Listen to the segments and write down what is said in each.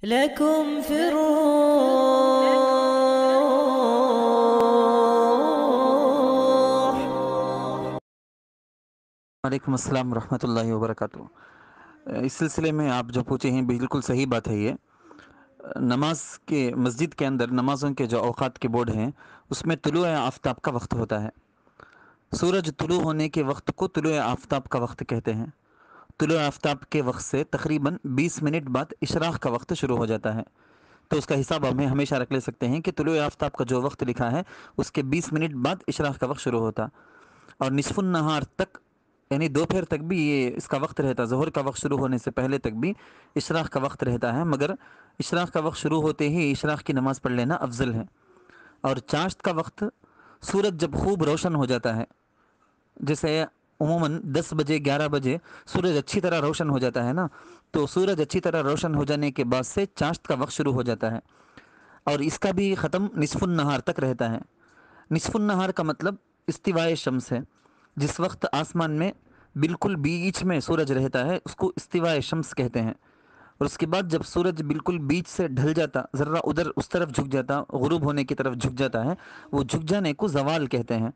لكم في الروح. وعلیکم السلام ورحمۃ اللہ وبرکاتہ۔ اس سلسلے میں آپ جو پوچھے ہیں بالکل صحیح بات ہے۔ یہ نماز کے مسجد کے اندر نمازوں کے جو اوقات کے بورڈ ہیں اس میں طلوع آفتاب کا وقت ہوتا ہے۔ سورج طلوع ہونے کے وقت کو طلوع آفتاب کا وقت کہتے ہیں۔ طلوع آفتاب کے وقت سے تقریباً 20 منٹ بعد اشراق کا وقت شروع ہو جاتا ہے۔ تو اس کا حساب ہمیں ہمیشہ رکھ لے سکتے ہیں کہ طلوع آفتاب کا جو وقت لکھا ہے اس کے 20 منٹ بعد اشراق کا وقت شروع ہوتا، اور نصف النہار تک یعنی دوپہر تک بھی یہ اس کا وقت رہتا۔ ظہر کا وقت شروع ہونے سے پہلے تک بھی اشراق کا وقت رہتا ہے، مگر اشراق کا وقت شروع ہوتے ہی اشراق کی نماز پڑھ لینا افضل ہے۔ اور چاشت کا وقت سورج جب خوب روشن ہو جاتا ہے، جیسے عموماً 10 بجے 11 بجے سورج اچھی طرح روشن ہو جاتا ہے نا، تو سورج اچھی طرح روشن ہو جانے کے بعد سے چاشت کا وقت شروع ہو جاتا ہے، اور اس کا بھی ختم نصف النہار تک رہتا ہے۔ نصف النہار کا مطلب استوائے شمس ہے۔ جس وقت آسمان میں بالکل بیچ میں سورج رہتا ہے اس کو استوائے شمس کہتے ہیں، اور اس کے بعد جب سورج بالکل بیچ سے ڈھل جاتا، ذرا ادھر اس طرف جھک جاتا، غروب ہونے کی طرف جھک جاتا ہے، وہ جھک جانے کو زوال کہتے ہیں۔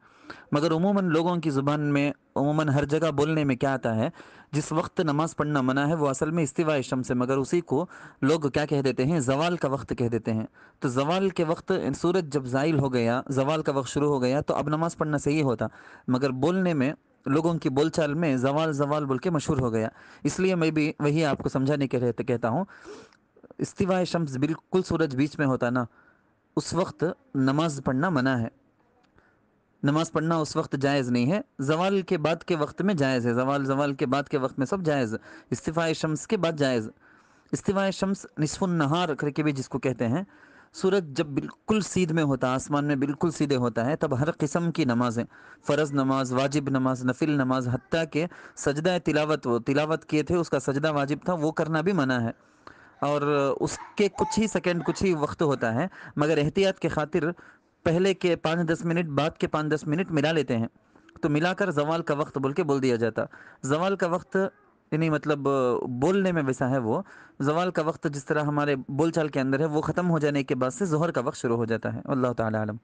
مگر عموماً لوگوں کی زبان میں عموماً ہر جگہ بولنے میں کیا آتا ہے، جس وقت نماز پڑھنا منع ہے وہ اصل میں استوائے شمس ہے، مگر اسی کو لوگ کیا کہہ دیتے ہیں، زوال کا وقت کہہ دیتے ہیں۔ تو زوال کے وقت سورج جب زائل ہو گیا، زوال کا وقت شروع ہو گیا، تو اب نماز پڑھنا صحیح ہوتا، مگر بولنے میں لوگوں کی بول چال میں زوال زوال بول کے مشہور ہو گیا۔ اس لیے میں بھی وہی آپ کو سمجھانے کے رہتے کہتا ہوں، استوائے شمس بالکل سورج بیچ میں ہوتا نا، اس وقت نماز پڑھنا منع ہے۔ نماز پڑھنا اس وقت جائز نہیں ہے، زوال کے بعد کے وقت میں جائز ہے، زوال کے بعد کے وقت میں سب جائز، استوائے شمس کے بعد جائز۔ استوائے شمس نصف النہار کر کے بھی جس کو کہتے ہیں، سورج جب بالکل سیدھ میں ہوتا، آسمان میں بالکل سیدھے ہوتا ہے، تب ہر قسم کی نمازیں، فرض نماز، واجب نماز، نفل نماز، حتیٰ کہ سجدہ تلاوت، وہ تلاوت کیے تھے اس کا سجدہ واجب تھا، وہ کرنا بھی منع ہے۔ اور اس کے کچھ ہی سیکنڈ، کچھ ہی وقت ہوتا ہے، مگر احتیاط کے خاطر پہلے کے 5-10 منٹ بعد کے 5-10 منٹ ملا لیتے ہیں، تو ملا کر زوال کا وقت بول کے بول دیا جاتا۔ زوال کا وقت یعنی مطلب بولنے میں ویسا ہے، وہ زوال کا وقت جس طرح ہمارے بول چال کے اندر ہے، وہ ختم ہو جانے کے بعد سے ظہر کا وقت شروع ہو جاتا ہے۔ اللہ تعالی عالم۔